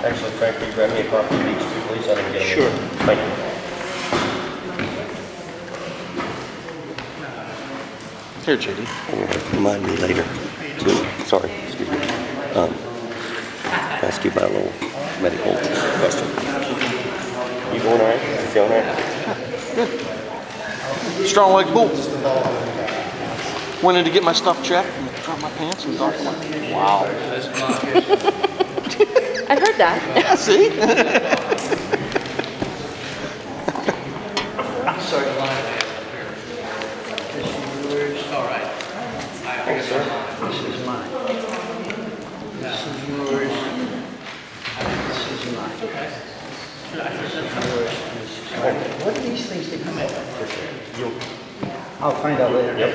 Actually, Frank, will you grab me a copy of these two, please? I didn't get them. Sure. Thank you. Here, JD. Remind me later. Sorry, excuse me. Ask you about a little medical question. You going all right? You feeling all right? Good. Strong like bull. Went in to get my stuff checked and dropped my pants and got like, wow. I've heard that. Yeah, see? Sorry. This is yours. All right. This is mine. This is yours. This is mine. Okay. What are these things that come in? I'll find out later. Yep.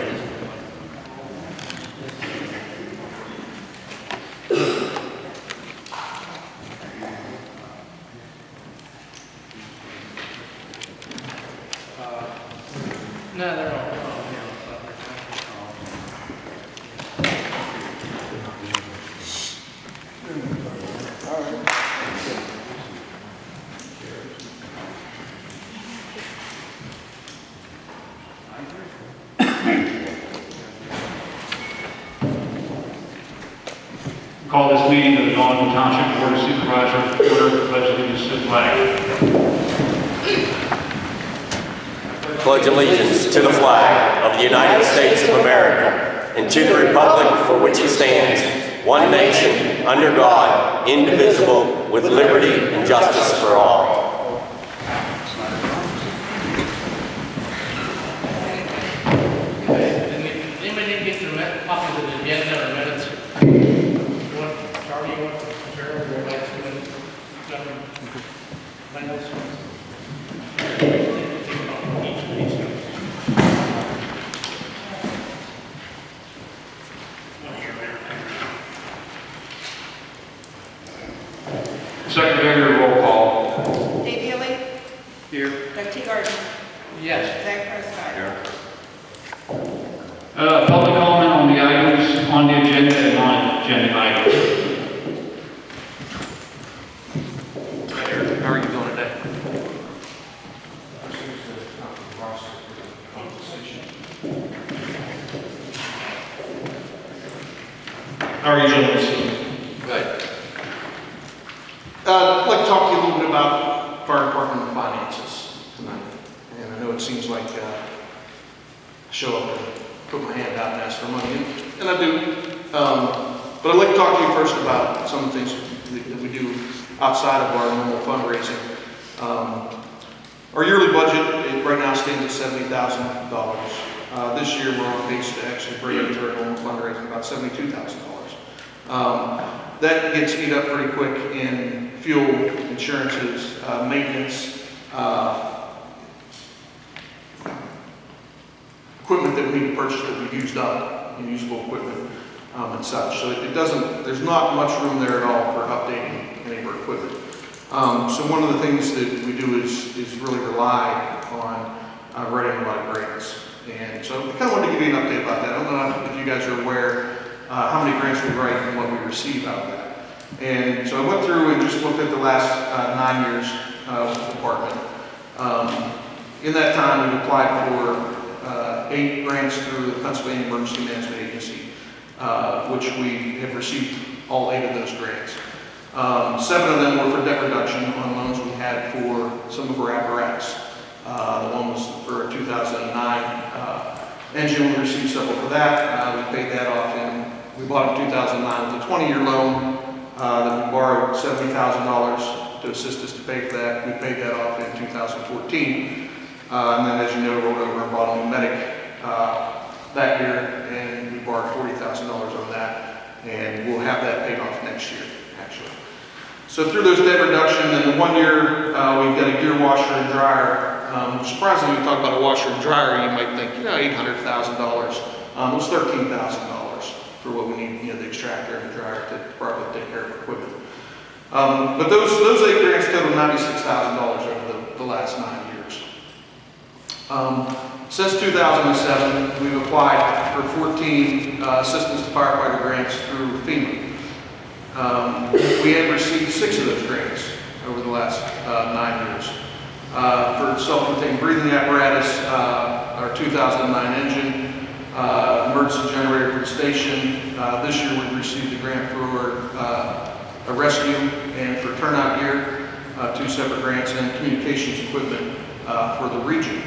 No, they're all. Call this meeting of the Township Board of Supervisors to order. Pledge allegiance to the flag. Pledge allegiance to the flag of the United States of America and to the republic for which it stands, one nation, under God, indivisible, with liberty and justice for all. Anybody didn't get the copies of the agenda or minutes? You want, Charlie, you want to compare or go back to the government? Minutes? Secretary, roll call. Dave Healy, Here. Doug Teagarden, Yes. Zach Prescott. Public comment on the items on the agenda and non-agenda items. How are you doing today? How are you gentlemen this evening? Good. I'd like to talk to you a little bit about fire department finances tonight. And I know it seems like I show up and put my hand out and ask for money, and I do. But I'd like to talk to you first about some of the things that we do outside of our normal fundraising. Our yearly budget right now stands at $70,000. This year we're on pace to actually bring it to our normal fundraising about $72,000. That gets eat up pretty quick in fuel, insurances, maintenance, equipment that we need to purchase that we've used up, usable equipment and such. So it doesn't, there's not much room there at all for updating any of our equipment. So one of the things that we do is really rely on writing a lot of grants. And so I kind of wanted to give you an update about that. I don't know if you guys are aware how many grants we write and what we receive out of that. And so I went through and just looked at the last 9 years with the department. In that time, we've applied for 8 grants through the Pennsylvania Emergency Management Agency, which we have received all 8 of those grants. 7 of them were for debt reduction on loans we had for some of our apparatus. The one was for a 2009 engine. We received several for that. We paid that off we bought it in 2009 with a 20-year loan that we borrowed $70,000 to assist us to pay for that. We paid that off in 2014. And then, as you know, rolled over and bought a new medic that year, and we borrowed $40,000 on that, and we'll have that paid off next year, actually. So through those debt reduction, and the 1 year, we've got a gear washer and dryer. Surprisingly, when you talk about a washer and dryer, you might think, $800,000. It was $13,000 for what we need, the extractor and the dryer to properly take care of equipment. But those 8 grants total $96,000 over the last 9 years. Since 2007, we've applied for 14 assistance to firefighter grants through FEMA. We have received 6 of those grants over the last 9 years. For self-contained breathing apparatus, our 2009 engine, emergency generator for the station. This year we received a grant for a rescue and for turnout gear, 2 separate grants, and communications equipment for the region.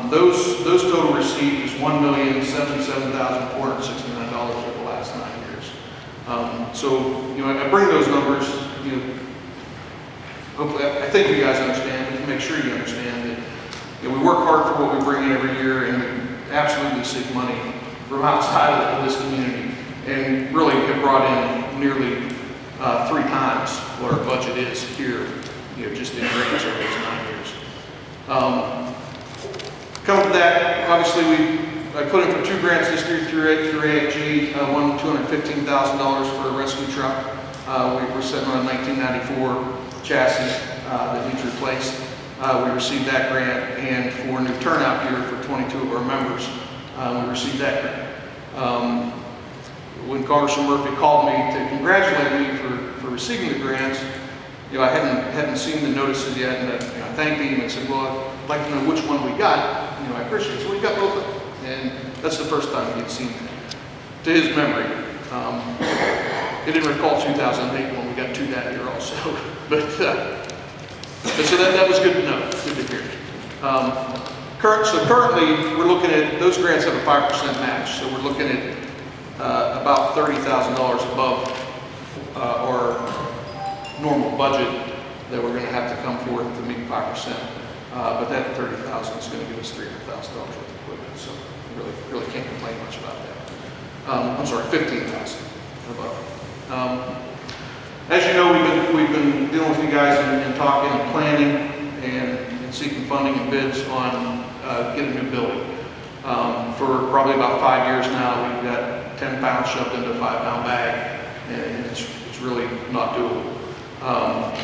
Those total received is $1,077,469 over the last 9 years. So, you know, I bring those numbers, you know, hopefully, I think you guys understand, but to make sure you understand that, you know, we work hard for what we bring in every year, and we absolutely seek money from outside of this community, and really have brought in nearly 3 times what our budget is here, you know, just in grants over these 9 years. Coming to that, obviously I put in for 2 grants this year through AFG, one $215,000 for a rescue truck. We were sitting on a 1994 chassis that needs replaced. We received that grant, and for new turnout gear for 22 of our members, we received that grant. When Congressman Murphy called me to congratulate me for receiving the grants, you know, I hadn't seen the notices yet, and I thanked him and said, well, I'd like to know which one we got. You know, I appreciate it. So we got both of them, and that's the first time he'd seen that. To his memory, he didn't recall 2008 when we got 2 that year also, but so that was good to know, good to hear. Currently, we're looking at, those grants have a 5% match, so we're looking at about $30,000 above our normal budget that we're going to have to come forth to meet 5%. But that $30,000 is going to give us $300,000 worth of equipment, so really can't complain much about that. I'm sorry, $15,000 above. As you know, we've been dealing with you guys and talking and planning and seeking funding and bids on getting a new building. For probably about 5 years now, we've got 10 pounds shoved into a 5-pound bag, and it's really not doable.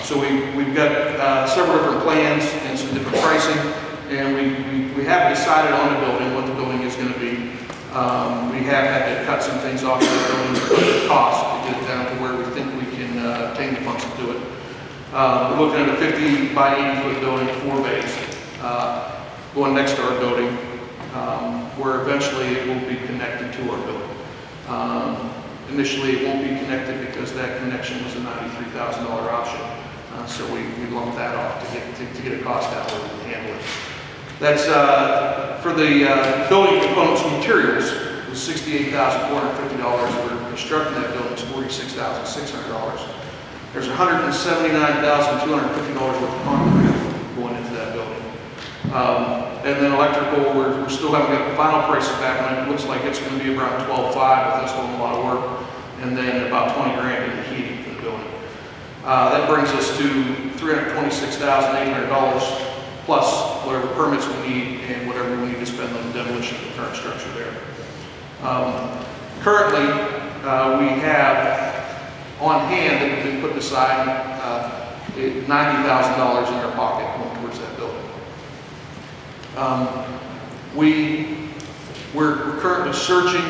So we've got several different plans and some different pricing, and we have decided on the building, what the building is going to be. We have had to cut some things off of the building because of the cost to get it down to where we think we can obtain the funds to do it. We're looking at a 50 by 80 foot building, 4 bays, going next to our building, where eventually it will be connected to our building. Initially, it won't be connected because that connection was a $93,000 option. So we lumped that off to get a cost out where we can handle it. That's for the building components and materials was $68,450. For constructing that building is $46,600. There's $179,250 worth of concrete going into that building. And then electrical, we're still haven't got the final prices back on it. It looks like it's going to be around $12,500, but that's still a lot of work. And then about $20,000 in the heating for the building. That brings us to $326,800 plus whatever permits we need and whatever we need to spend on the demolition of the current structure there. Currently, we have on hand that has been put aside $90,000 in our pocket going towards that building. We're currently searching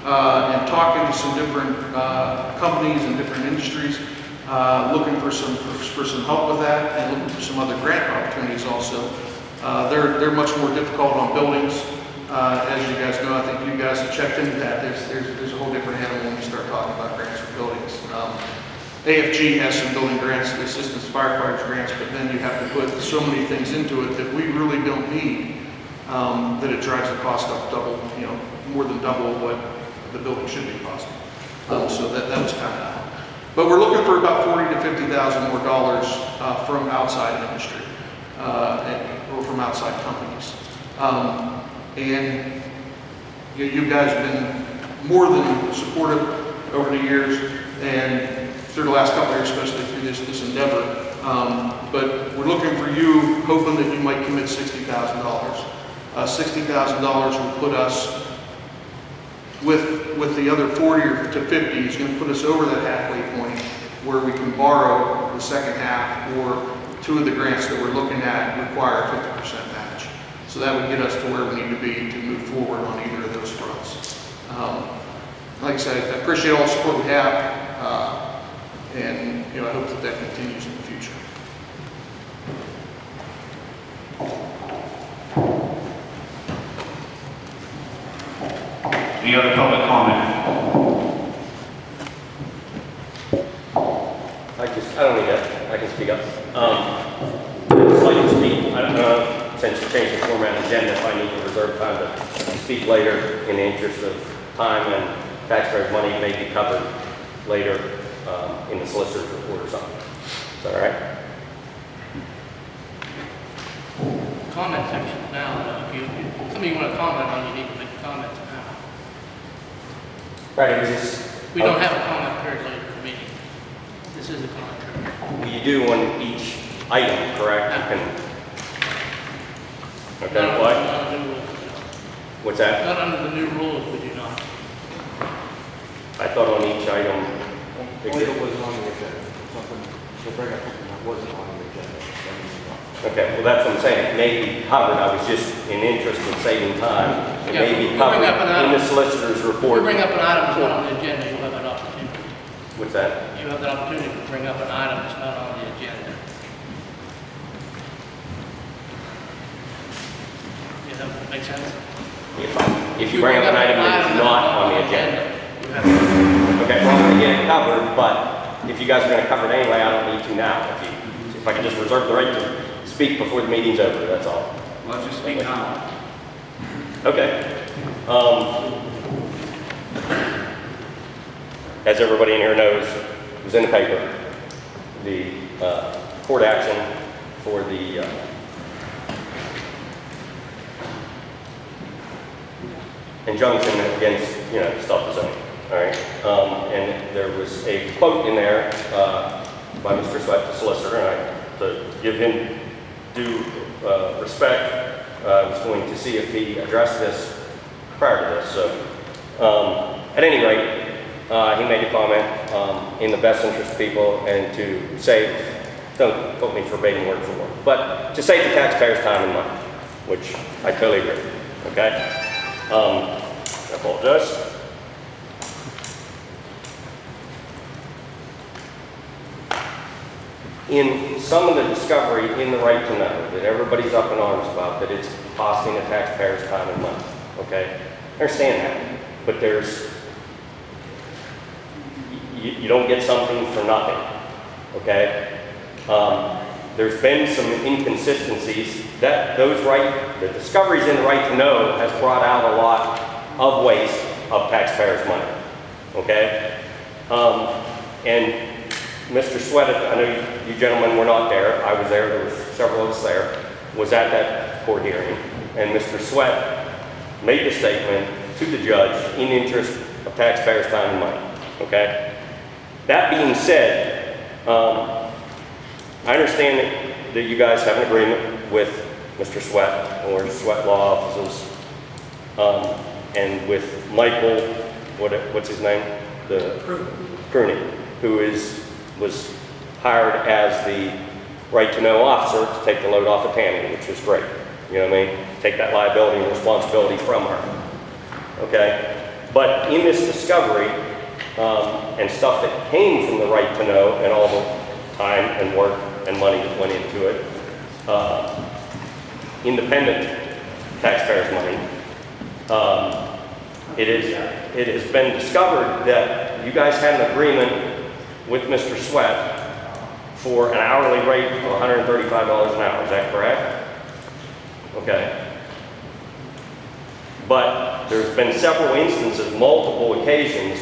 and talking to some different companies and different industries, looking for some help with that, and looking for some other grant opportunities also. They're much more difficult on buildings. As you guys know, I think you guys have checked into that. There's a whole different animal when you start talking about grants for buildings. AFG has some building grants, the assistance firefighters grants, but then you have to put so many things into it that we really don't need, that it drives the cost up double, more than double what the building should be costing. So that was kind of out. But we're looking for about $40,000 to $50,000 more dollars from outside industry or from outside companies. And you guys have been more than supportive over the years, and through the last couple of years, especially through this endeavor. But we're looking for you, hoping that you might commit $60,000. $60,000 will put us with the other 40 or to 50 is going to put us over that halfway point where we can borrow the second half, or 2 of the grants that we're looking at require a 50% match. So that would get us to where we need to be to move forward on either of those fronts. Like I said, I appreciate all the support we have. And, you know, I hope that that continues in the future. Any other public comment? I don't need that, I can speak up. Just like to speak, I don't know, since you changed the format of the agenda, if I need to reserve time to speak later in the interest of time and taxpayers' money may be covered later in the solicitor's report or something. Is that all right? Comment section now, if something you want to comment on, you need to make comments now. Right, it was just. We don't have a comment period later in the meeting. This is a comment period. Well, you do on each item, correct? You can. Okay, Not what? under the new rules. What's that? Not under the new rules, we do not. I thought on each item. Only if it wasn't on the agenda, something, to bring up something that wasn't on the agenda. then we can talk. Okay, well, that's what I'm saying. It may be covered. I was just in interest in saving time. It Yeah, may if be we covered bring up an in the item- solicitor's If report. you bring up an item that's not on the agenda, you'll have an opportunity. What's that? You have the opportunity to bring up an item that's not on the agenda. Does that make sense? If you bring up an item that is not on the agenda. you have to- Okay, well, I'm gonna get it covered, but if you guys are gonna cover it anyway, I don't need to now. If I can just reserve the right to speak before the meeting's over, that's all. Let's just speak now. Okay. As everybody in here knows, it was in the paper, the court action for the injunction against, stop the zoning, all right? And there was a quote in there by Mr. Sweat, the solicitor, and to give him due respect, I was going to see if he addressed this prior to this. So, at any rate, he made a comment in the best interest of people and to save, don't quote me verbatim word for word, but to save the taxpayers' time and money, which I totally agree, okay? I apologize. In some of the discovery in the right to know that everybody's up in arms about, that it's costing the taxpayers time and money, okay? I understand that, but you don't get something for nothing, okay? There's been some inconsistencies that the discoveries in the right to know has brought out a lot of waste of taxpayers' money, okay? And Mr. Sweat, I know you gentlemen were not there. I was there. There was several of us there. Was at that court hearing, and Mr. Sweat made the statement to the judge in interest of taxpayers' time and money. Okay. That being said, I understand that you guys have an agreement with Mr. Sweat or Sweat Law Offices, and with Michael, what's his name? Cronin, who was hired as the right-to-know officer to take the load off of Tammy, which was great. You know what I mean? Take that liability and responsibility from her. Okay? But in this discovery, and stuff that came from the right-to-know and all the time and work and money that went into it, independent taxpayers' money, it has been discovered that you guys had an agreement with Mr. Sweat for an hourly rate of $135 an hour. Is that correct? Okay. But there's been several instances, multiple occasions,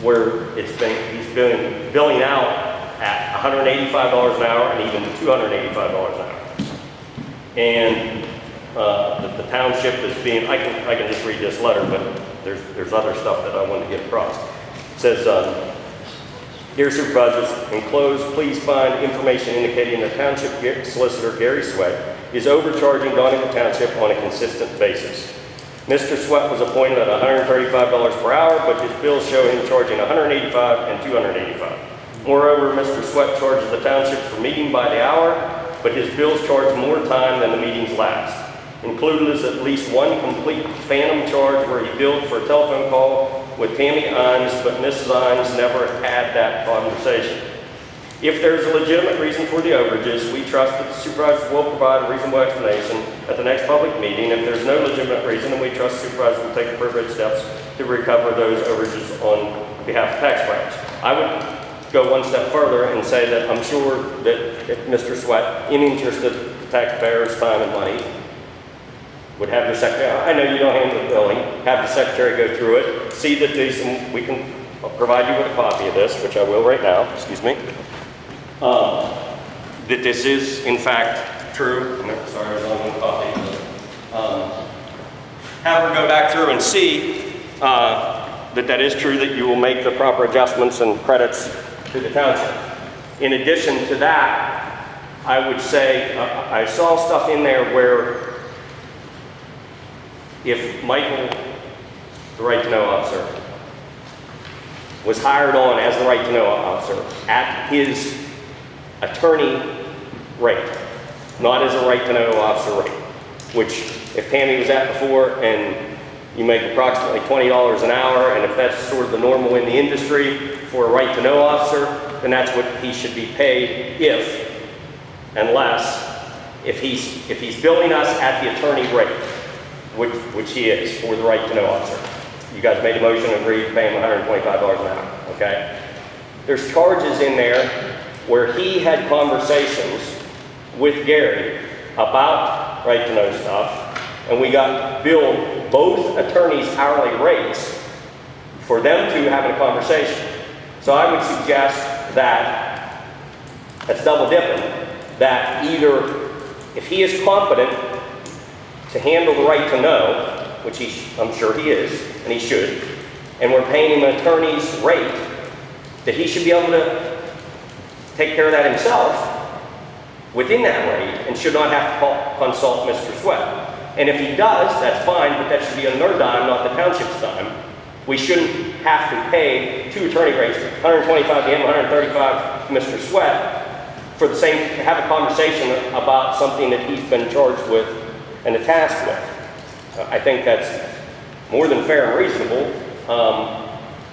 where he's been billing out at $185 an hour and even $285 an hour. And the township is being, I can just read this letter, but there's other stuff that I wanted to get across. It says, Dear Supervisors, enclosed, please find information indicating the Township Solicitor Gary Sweat is overcharging Donegal Township on a consistent basis. Mr. Sweat was appointed at $135 per hour, but his bills show him charging $185 and $285. Moreover, Mr. Sweat charges the Township for meeting by the hour, but his bills charge more time than the meetings last. Included is at least one complete phantom charge where he billed for a telephone call with Tammy Ines, but Mrs. Ines never had that conversation. If there's a legitimate reason for the overages, we trust that the supervisors will provide a reasonable explanation at the next public meeting. If there's no legitimate reason, then we trust supervisors will take appropriate steps to recover those overages on behalf of taxpayers. I would go one step further and say that I'm sure that if Mr. Sweat, in interest of the taxpayers' time and money, would have the secretary, I know you don't handle the billing, have the secretary go through it, see that these, and we can provide you with a copy of this, which I will right now, excuse me, that this is in fact true. Sorry, I was on one copy. Have her go back through and see that is true, that you will make the proper adjustments and credits to the township. In addition to that, I would say, I saw stuff in there where if Michael, the right-to-know officer, was hired on as the right-to-know officer at his attorney rate, not as a right-to-know officer rate, which if Tammy was at before and you make approximately $20 an hour, and if that's sort of the normal in the industry for a right-to-know officer, then that's what he should be paid if he's billing us at the attorney rate, which he is for the right-to-know officer. You guys made a motion and agreed to pay him $125 an hour, okay? There's charges in there where he had conversations with Gary about right-to-know stuff, and we got billed both attorneys' hourly rates for them two having a conversation. So I would suggest that, that's double dipping, that either if he is competent to handle the right to know, which I'm sure he is, and he should, and we're paying him an attorney's rate, that he should be able to take care of that himself within that rate and should not have to consult Mr. Sweat. And if he does, that's fine, but that should be on their dime, not the township's dime. We shouldn't have to pay two attorney rates, 125 to him, 135 to Mr. Sweat, for the same, to have a conversation about something that he's been charged with and tasked with. I think that's more than fair and reasonable.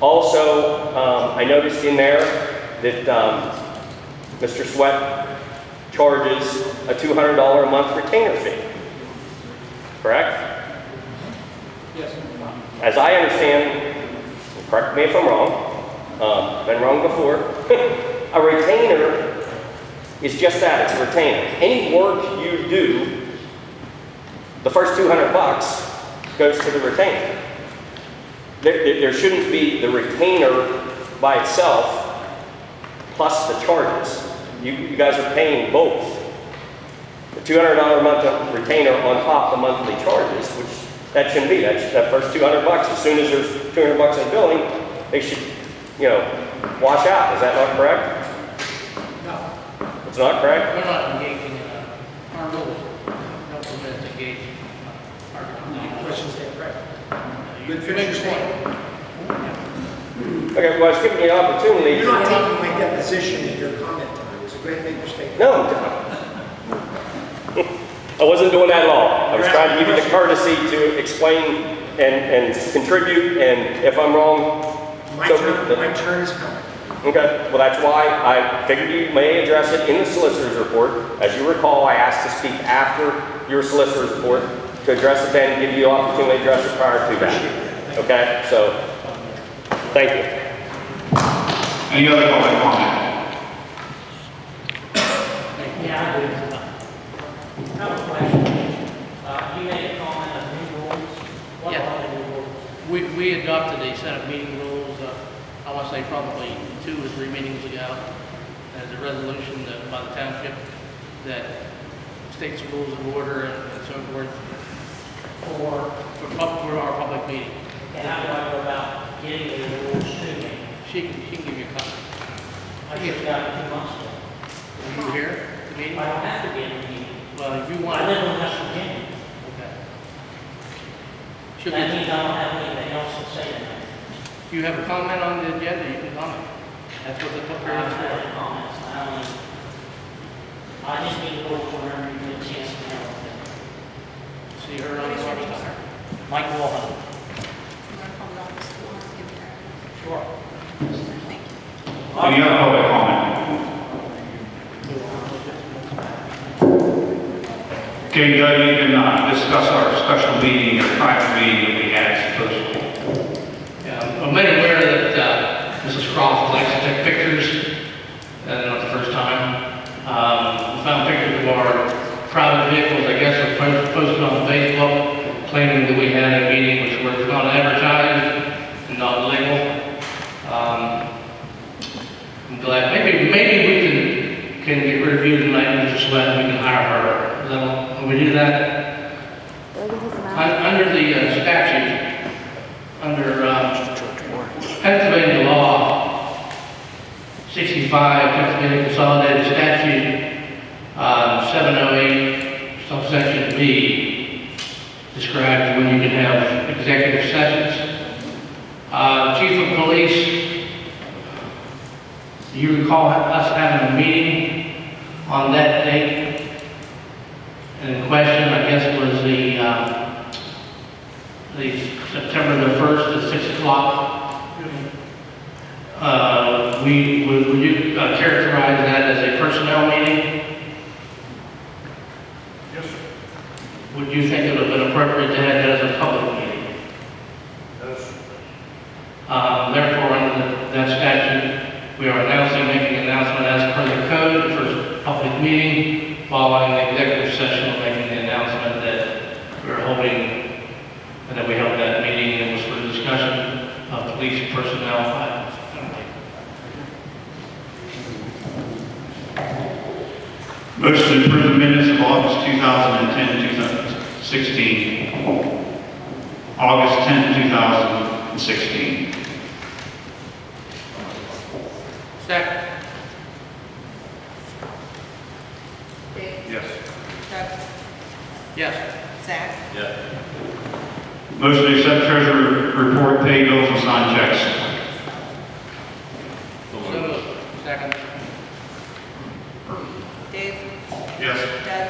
Also, I noticed in there that Mr. Sweat charges a $200 a month retainer fee. Correct? Yes. As I understand, correct me if I'm wrong, been wrong before, a retainer is just that, it's a retainer. Any work you do, the first $200 goes to the retainer. There shouldn't be the retainer by itself plus the charges. You guys are paying both. The $200 a month retainer on top of the monthly charges, which that shouldn't be. That's that first $200. As soon as there's $200 in billing, they should, wash out. Is that not correct? No, It's not correct? we're not engaging in our rules. No permit to engage our questions that correct. Good finish your point. Okay, well, I was giving you an opportunity. You're not taking my deposition in your comment time. It's a great big mistake. No, I wasn't doing that at all. I was trying to give you the courtesy to explain and contribute, and if I'm wrong, My so turn is coming. Okay, well, that's why I figured you may address it in the solicitor's report. As you recall, I asked to speak after your solicitor's report to address it then and give you the opportunity to address it prior to that. Okay, so thank you. Any other public comment? Yeah, I do. I have a question. You made a comment on new rules. What Yeah. are the new rules? We adopted a set of meeting rules, I want to say probably 2 or 3 meetings ago, as a resolution by the township that states the rules of order and so forth for our public meeting. And how do I go about getting the rules to me? She can give you a copy. I just got it 2 months ago. Were you here at the meeting? I don't have to be in the meeting. Well, if you want. I live in West Virginia. Okay. Should That be- means I don't have anything else to say tonight. If you have a comment on the agenda, you can comment. That's what the I public don't hearing is have for. any comments. I just need to go whenever you get a chance to know. See her on the website. Mike Wallen. Any other public comment? Okay, Doug, you can discuss our special meeting or private meeting that we had supposedly. Yeah, I'm made aware that Mrs. Croft likes to take pictures, not the first time. We found pictures of our private vehicles, I guess, were posted on Facebook, claiming that we had a meeting which was not advertised and not legal. I'm glad, maybe we can get rid of you tonight, Mr. Sweat, and we can hire her. Is that, will we do that? Under the statute, under Pennsylvania law 65, Pennsylvania Consolidated Statute 708, subsection B, describes when you can have executive sessions. Chief of Police, do you recall us having a meeting on that date? And the question, I guess, was the September the 1st at 6 o'clock. Would you characterize that as a personnel meeting? Yes, sir. Would you think it would have been appropriate to have that as a public meeting? Yes. Therefore, under that statute, we are announcing, making an announcement as per the code, the first public meeting, following the executive session, making the announcement that we're holding, and that we held that meeting, and it was for the discussion of police personnel items. Motion to approve the minutes of August 2010, 2016. August 10, 2016. Second. Dave? Yes. Doug? Yes. Zach? Motion to accept treasurer report, pay bills, and sign checks. So moved. Second. Dave? Yes. Doug?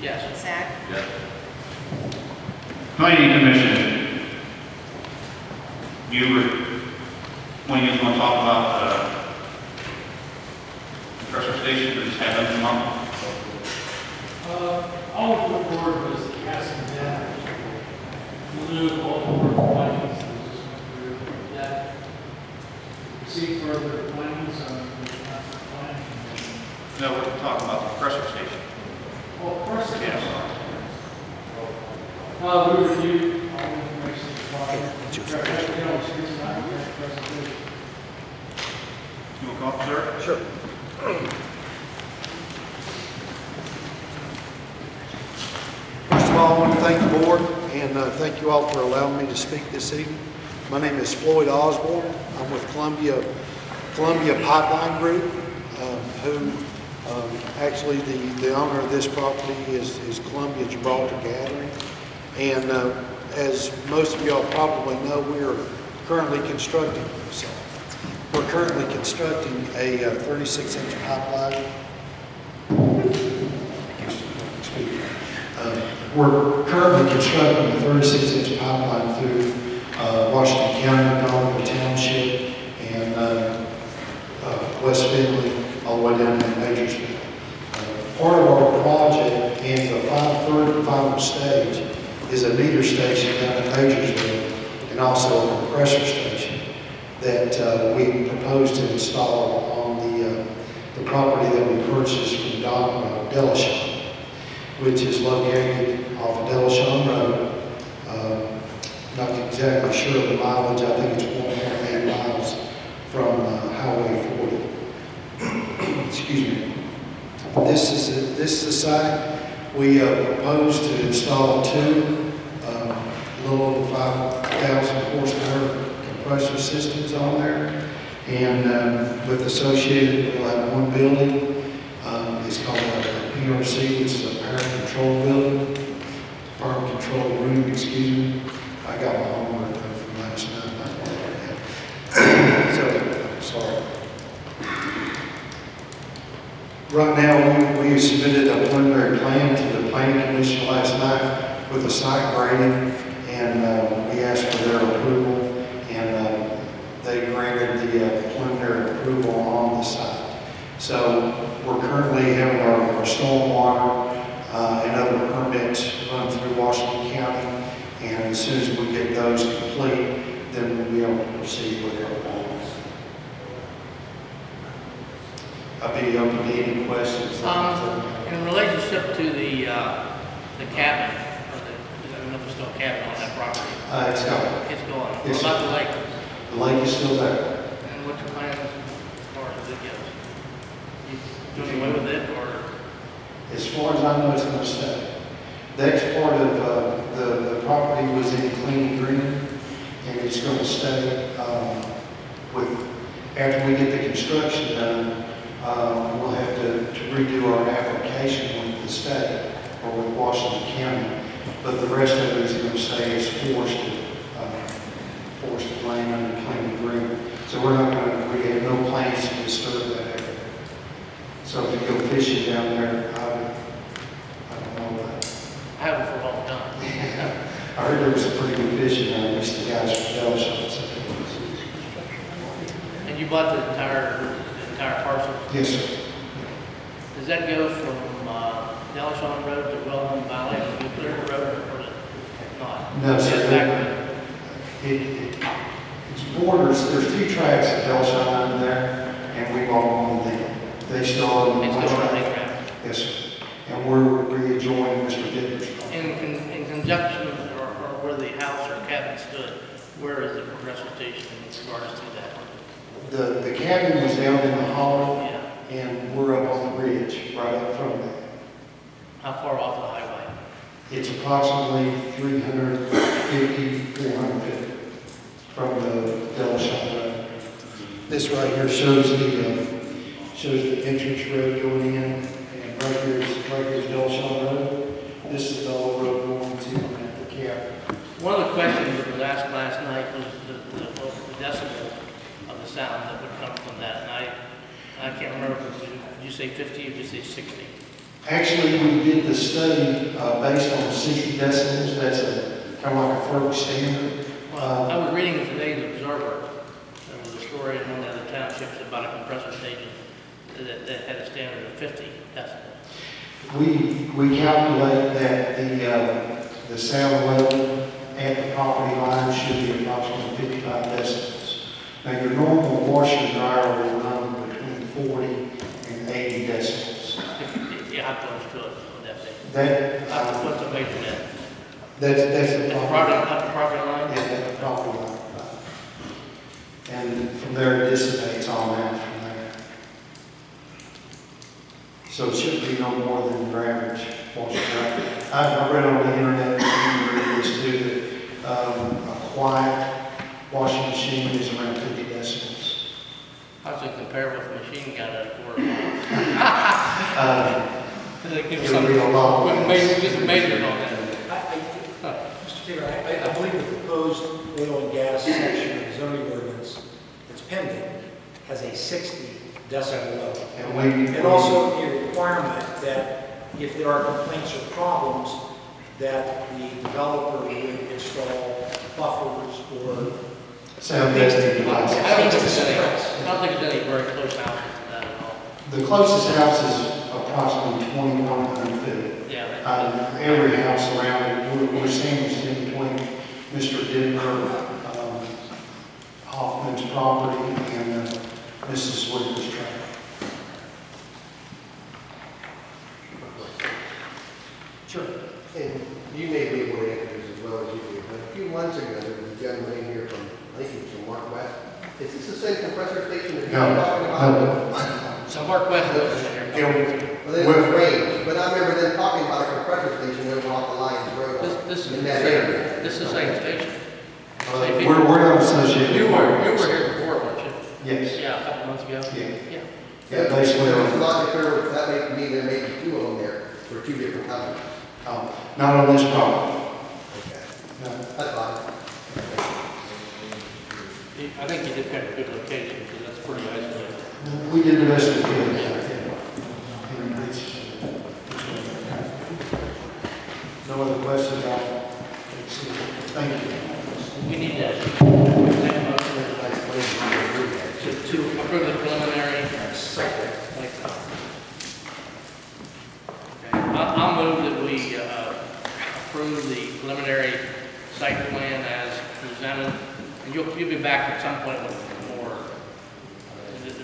Yes. Zach? Planning Commission, when you want to talk about the compressor station, or just have them come up? All of the board was asking that include all the board findings that was just went through that. See further findings on the master plan. No, we're talking about the compressor station. Well, of course, Yes. we reviewed all the information provided. Everything else is not in that presentation. You want to come up, sir? Sure. First of all, I want to thank the board and thank you all for allowing me to speak this evening. My name is Floyd Osborne. I'm with Columbia Pipeline Group, who actually the owner of this property is Columbia Gibraltar Gathering. And as most of y'all probably know, we are currently constructing a 36-inch pipeline. We're currently constructing a 36-inch pipeline through Washington County, Township, Township, and West Finley, all the way down to Majorsville. Part of our project and the third and final stage is a meter station down in Majorsville and also a compressor station that we propose to install on the property that we purchased from Delashon, which is located off of Delashon Road. Not exactly sure of the mileage. I think it's 1.8 miles from Highway 40. Excuse me. This is the site. We propose to install two a little over 5,000 horsepower compressor systems on there, and with associated, we'll have one building. It's called a PRC, which is a power control building, power control room. Excuse me. I got my homework done from last night. So, sorry. Right now, we submitted a preliminary plan to the Planning Commission last night with a site grading, and we asked for their approval, and they granted the preliminary approval on So we're currently having our stormwater and other permits run through Washington County. And as soon as we get those complete, then we'll be able to proceed with our plans. I'll be open to any questions. In relationship to the cabin, or I don't know if it's still a cabin on that property. It's gone. It's gone. What Yes, about the lake? The lake is still there. And what's your plan as far as it goes? You doing away with it, or? As far as I know, it's going to stay. The next part of the property was in clean green, and it's going to stay after we get the construction done. We'll have to redo our application with the state or with Washington County, but the rest of it is going to stay as forested land under clean green. So we're not going to, we have no plans to disturb that area. So if you go fishing down there, I don't know about it. I haven't for a long time. I heard there was some pretty good fishing down there, at least the guys from Township said. And you bought the entire parcel? Yes, sir. Does that go from Delshon Road to Wellham Valley to Nuclear Road, or is it not? No, Is sir. it back- It's borders, there's two tracks at Delshon under there, and we bought one of them. They still own It's one still on the track. track. Yes, sir. And we're readjoining Mr. Ditter's property. In conjunction or where the house or cabin stood, where is the compressor station in regards to that? The cabin was down in the hollow, Yeah. and we're up on the ridge, right up from there. How far off the highway? It's approximately 350, 400 feet from the Delshon Road. This right here shows the entrance road going in, and right here is Delshon Road. This is the old road going to the cabin. One of the questions that was asked last night was the decibel of the sound that would come from that. And I can't remember, did you say 50 or did you say 60? Actually, we did the study based on 60 decibels. That's kind of like a FERC standard. Well, I was reading in today's Observer, there was a story in one of the townships about a compressor station that had a standard of 50 decibels. We calculate that the sound level at the property line should be approximately 55 decibels. Now, your normal washer and dryer will run between 40 and 80 decibels. Yeah, how close to it would that be? What's the measurement? That's the property. Up the property line? Yeah, that's the property line. And from there, it dissipates on out from there. So it should be no more than your average washer dryer. I read on the internet, and you read this too, that a quiet washing machine is around 50 decibels. How does it compare with a machine gun at a quarter mile? It would be a lot less. Just measured on that. Mr. Taylor, I believe the proposed oil and gas section of the zoning ordinance that's pending has a 60 decibel level. And also a requirement that if there are complaints or problems, that the developer would install buffers or Sound testing devices. I don't think there's any very close houses to that at all. The closest house is approximately 2,100 feet. Yeah. Every house around it, we're sandwiched in between Mr. Denver, Hoffman's property and Mrs. Williams' tract. Sure. And you may be able to answer this as well as you do, but a few months ago, there was a gentleman in here from, I think he was from Mark West. Is this the same compressor station that you're talking about? No. So Mark West lives in there. Well, they were range, but I remember them talking about a compressor station over off the Lions Road This is in the that same, area. this is the same station. Same people. We're not associated. You with were Mark West. here before, weren't you? Yes. Yeah, a couple months ago. Yeah. Yeah. Yeah, basically. It's not clear, that may mean there may be two of them there for two different companies. Not on this property. Okay. No. That's fine. I think you did pick a good location because that's pretty isolated. We did the best we could. And no other questions? Thank you. We need that. To approve the preliminary site, like approve the preliminary site plan as presented, and you'll be back at some point with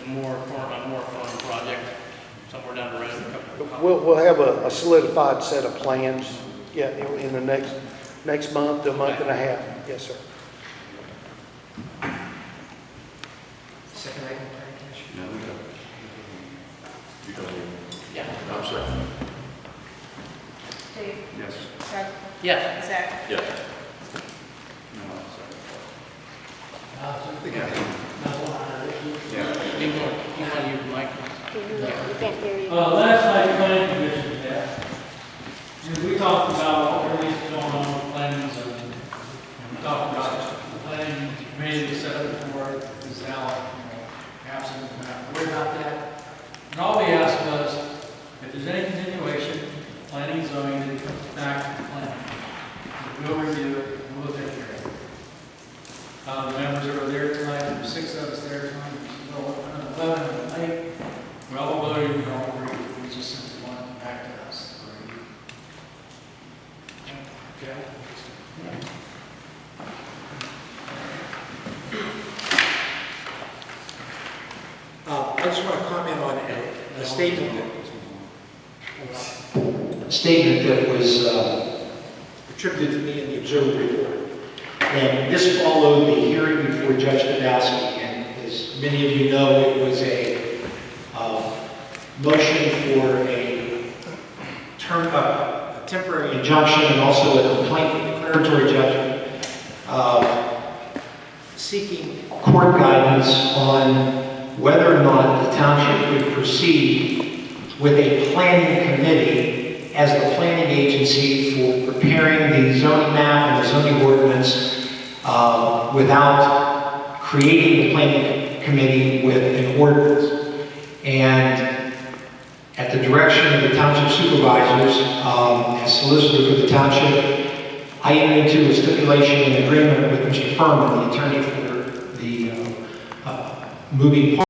a more fun project somewhere down the road. We'll have a solidified set of plans, yeah, in the next month, a month and a half. Yes, sir. Second item, Commissioner. Yeah. I'm sorry. Dave, Yes. Doug, Yes. Zach. Yes. You want to use the mic? We last night, planning commission met, and we talked about what really is going on with planning and zoning. And we talked about the planning committee was set up for it, is now, absent, we're not worried about that. And all we asked was, if there's any continuation, planning and zoning, then it comes back to the planning. We'll review it, and we'll take care of it. The members that were there tonight, there were 6 of us there tonight, 11 and 8. We all voted, we all agreed, we just simply want it back to us. Okay? I just want to comment on a statement that was attributed to me in the Observer report. And this followed the hearing before Judge Podolsky. And as many of you know, it was a motion for a temporary injunction and also a complaint for declaratory judgment, seeking court guidance on whether or not the township would proceed with a planning committee as the planning agency for preparing the zoning map and the zoning ordinance without creating the planning committee with an ordinance. And at the direction of the township supervisors, as solicitor for the township, I entered into a stipulation and agreement with Mr. Furman, the attorney for the moving